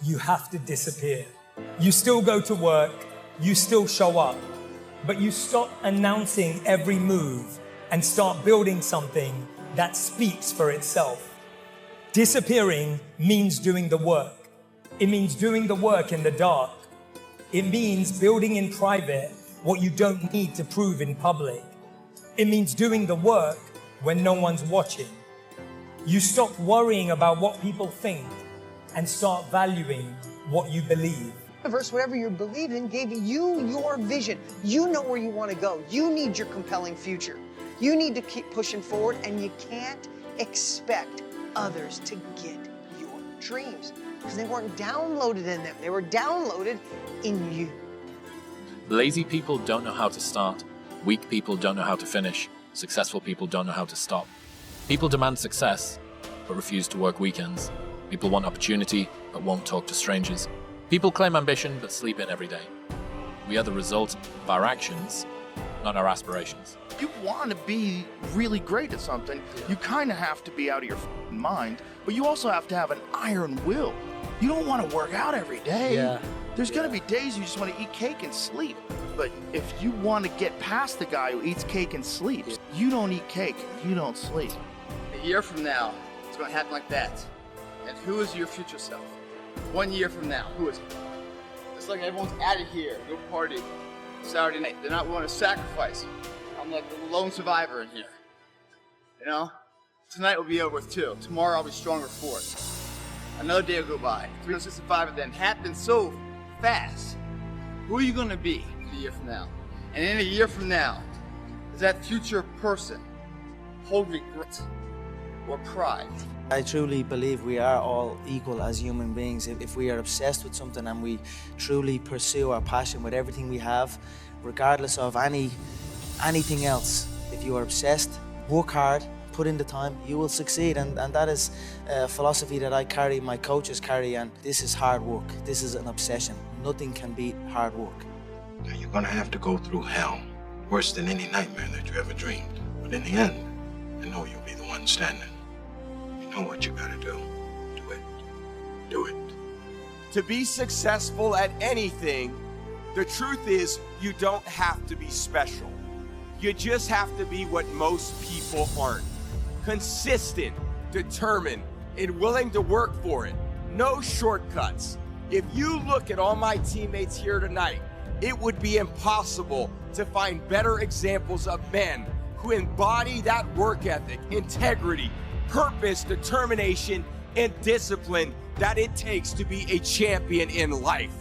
you have to disappear. You still go to work, you still show up, but you stop announcing every move and start building something that speaks for itself. Disappearing means doing the work. It means doing the work in the dark. It means building in private what you don't need to prove in public. It means doing the work when no one's watching. You stop worrying about what people think and start valuing what you believe. The universe, whatever you believe in, gave you your vision. You know where you want to go. You need your compelling future. You need to keep pushing forward, and you can't expect others to get your dreams because they weren't downloaded in them. They were downloaded in you. Lazy people don't know how to start. Weak people don't know how to finish. Successful people don't know how to stop. People demand success, but refuse to work weekends. People want opportunity, but won't talk to strangers. People claim ambition, but sleep in every day. We are the result of our actions, not our aspirations. You want to be really great at something, you kind of have to be out of your mind, but you also have to have an iron will. You don't want to work out every day. There's going to be days you just want to eat cake and sleep. But if you want to get past the guy who eats cake and sleeps, you don't eat cake, you don't sleep. A year from now, it's going to happen like that. And who is your future self? 1 year from now, who is it? It's like everyone's out of here, go party. Saturday night, they're not willing to sacrifice. I'm like the lone survivor in here. You know? Tonight will be over with too. Tomorrow I'll be stronger for it. Another day will go by. 365 of them happen so fast. Who are you going to be a year from now? And in a year from now, does that future person hold regret or pride? I truly believe we are all equal as human beings. If we are obsessed with something and we truly pursue our passion with everything we have, regardless of anything else, if you are obsessed, work hard, put in the time, you will succeed. And that is a philosophy that I carry, my coaches carry, and this is hard work. This is an obsession. Nothing can beat hard work. Now you're gonna have to go through hell, worse than any nightmare that you ever dreamed. But in the end, I know you'll be the one standing. You know what you gotta do. Do it. Do it. To be successful at anything, the truth is you don't have to be special. You just have to be what most people aren't. Consistent, determined, and willing to work for it. No shortcuts. If you look at all my teammates here tonight, it would be impossible to find better examples of men who embody that work ethic, integrity, purpose, determination, and discipline that it takes to be a champion in life.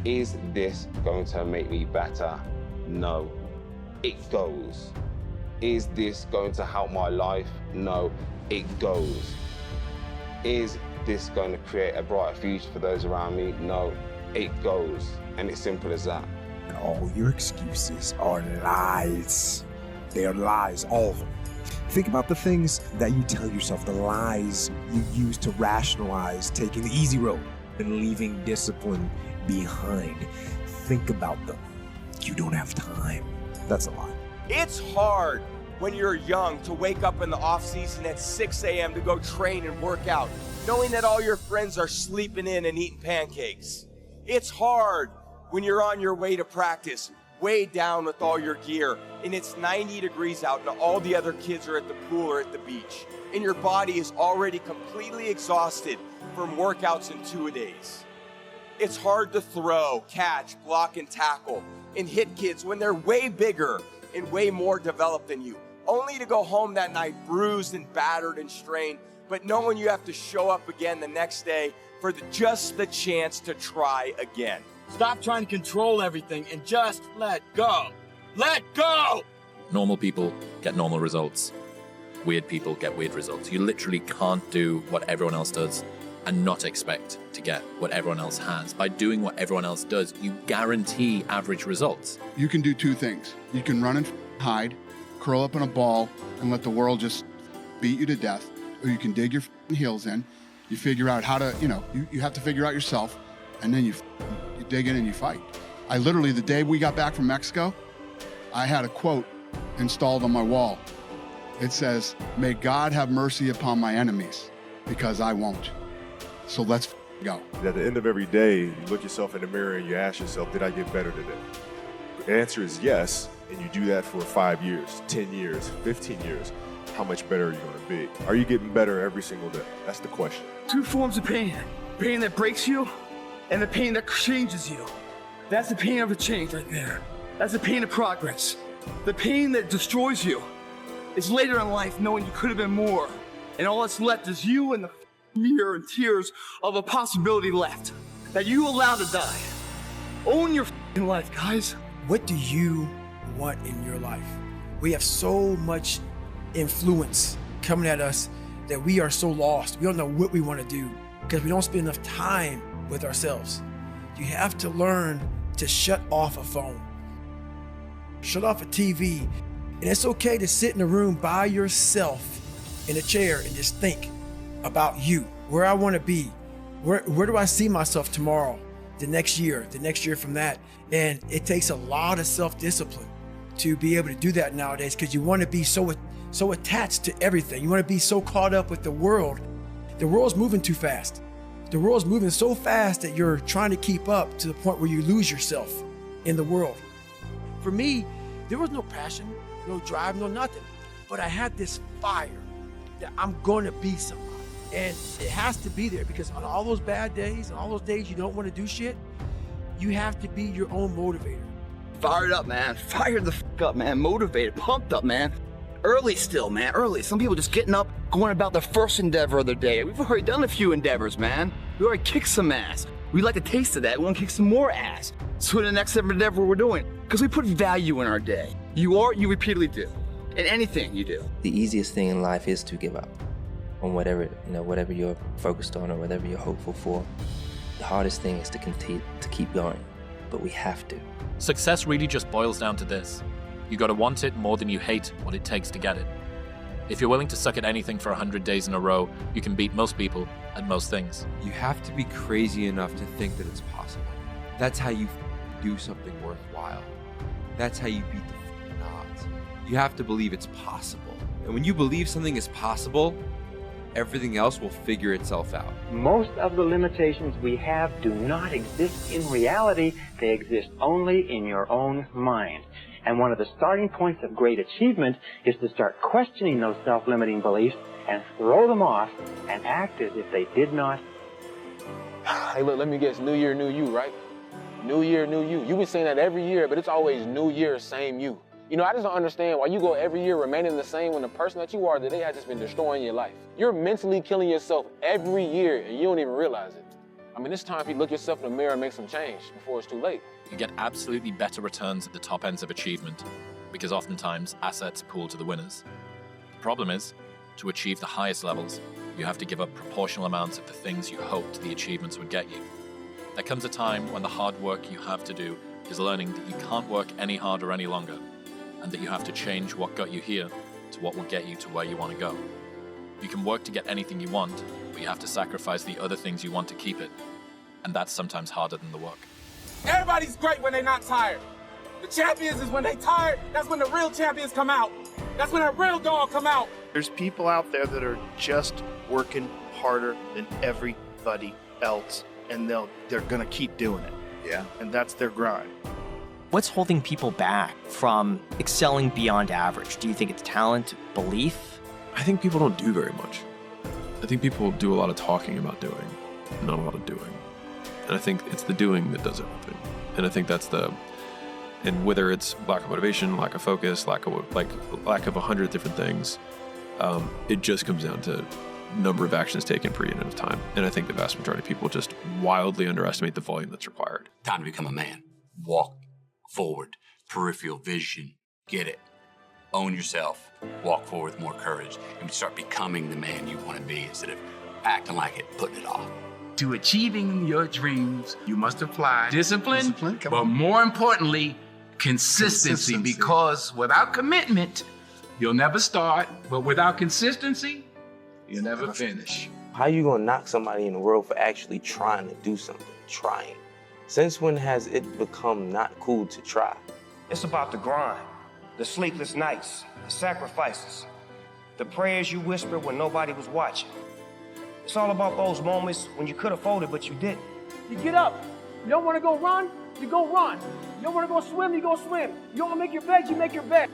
Is this going to make me better? No. It goes. Is this going to help my life? No. It goes. Is this going to create a brighter future for those around me? No. It goes. And it's simple as that. And all your excuses are lies. They are lies, all of them. Think about the things that you tell yourself, the lies you use to rationalize taking the easy road and leaving discipline behind. Think about them. You don't have time. That's a lie. It's hard when you're young to wake up in the off season at 6 a.m. to go train and work out, knowing that all your friends are sleeping in and eating pancakes. It's hard when you're on your way to practice, weighed down with all your gear, and it's 90 degrees out and all the other kids are at the pool or at the beach, and your body is already completely exhausted from workouts in 2 days. It's hard to throw, catch, block, and tackle, and hit kids when they're way bigger and way more developed than you, only to go home that night bruised and battered and strained, but knowing you have to show up again the next day for just the chance to try again. Stop trying to control everything and just let go. Let go! Normal people get normal results. Weird people get weird results. You literally can't do what everyone else does and not expect to get what everyone else has. By doing what everyone else does, you guarantee average results. You can do two things. You can run and hide, curl up in a ball, and let the world just beat you to death. Or you can dig your heels in. You figure out how to, you have to figure out yourself, and then you dig in and you fight. I literally, the day we got back from Mexico, I had a quote installed on my wall. It says, "May God have mercy upon my enemies, because I won't." So let's go. At the end of every day, you look yourself in the mirror and you ask yourself, did I get better today? The answer is yes, and you do that for 5 years, 10 years, 15 years. How much better are you going to be? Are you getting better every single day? That's the question. Two forms of pain. Pain that breaks you and the pain that changes you. That's the pain of a change right there. That's the pain of progress. The pain that destroys you is later in life knowing you could have been more. And all that's left is you and the fear and tears of a possibility left that you allowed to die. Own your life, guys. What do you want in your life? We have so much influence coming at us that we are so lost. We don't know what we want to do because we don't spend enough time with ourselves. You have to learn to shut off a phone, shut off a TV. And it's okay to sit in a room by yourself in a chair and just think about you, where I want to be, where do I see myself tomorrow, the next year from that. And it takes a lot of self-discipline to be able to do that nowadays because you want to be so attached to everything. You want to be so caught up with the world. The world's moving too fast. The world's moving so fast that you're trying to keep up to the point where you lose yourself in the world. For me, there was no passion, no drive, no nothing. But I had this fire that I'm going to be somebody. And it has to be there because on all those bad days and all those days you don't want to do shit, you have to be your own motivator. Fired up, man. Fired the up, man. Motivated, pumped up, man. Early still, man. Early. Some people just getting up, going about their first endeavor of their day. We've already done a few endeavors, man. We already kicked some ass. We like a taste of that. We want to kick some more ass. So the next endeavor we're doing, because we put value in our day. You repeatedly do. In anything you do. The easiest thing in life is to give up on whatever you're focused on or whatever you're hopeful for. The hardest thing is to continue to keep going, but we have to. Success really just boils down to this. You gotta want it more than you hate what it takes to get it. If you're willing to suck at anything for 100 days in a row, you can beat most people at most things. You have to be crazy enough to think that it's possible. That's how you do something worthwhile. That's how you beat the odds. You have to believe it's possible. And when you believe something is possible, everything else will figure itself out. Most of the limitations we have do not exist in reality. They exist only in your own mind. And one of the starting points of great achievement is to start questioning those self-limiting beliefs and throw them off and act as if they did not. Hey, look, let me guess. New year, new you, right? New year, new you. You've been saying that every year, but it's always new year, same you. You know, I just don't understand why you go every year remaining the same when the person that you are today has just been destroying your life. You're mentally killing yourself every year and you don't even realize it. I mean, it's time for you to look yourself in the mirror and make some change before it's too late. You get absolutely better returns at the top ends of achievement because oftentimes assets pool to the winners. The problem is, to achieve the highest levels, you have to give up proportional amounts of the things you hoped the achievements would get you. There comes a time when the hard work you have to do is learning that you can't work any harder any longer, and that you have to change what got you here to what will get you to where you want to go. You can work to get anything you want, but you have to sacrifice the other things you want to keep it, and that's sometimes harder than the work. Everybody's great when they're not tired. The champions is when they tired, that's when the real champions come out. That's when a real dog come out. There's people out there that are just working harder than everybody else, and they're gonna keep doing it. Yeah. And that's their grind. What's holding people back from excelling beyond average? Do you think it's talent, belief? I think people don't do very much. I think people do a lot of talking about doing, not a lot of doing. And I think it's the doing that does everything. And I think that's and whether it's lack of motivation, lack of focus, lack of 100 different things, it just comes down to number of actions taken per unit of time. And I think the vast majority of people just wildly underestimate the volume that's required. Time to become a man. Walk forward, peripheral vision, get it. Own yourself, walk forward with more courage, and start becoming the man you want to be instead of acting like it, putting it off. To achieving your dreams, you must apply discipline, but more importantly, consistency, because without commitment, you'll never start, but without consistency, you'll never finish. How you gonna knock somebody in the world for actually trying to do something, trying? Since when has it become not cool to try? It's about the grind, the sleepless nights, the sacrifices, the prayers you whispered when nobody was watching, the It's all about those moments when you could have folded, but you didn't. You get up. You don't want to go run, you go run. You don't want to go swim, you go swim. You don't want to make your bed, you make your bed.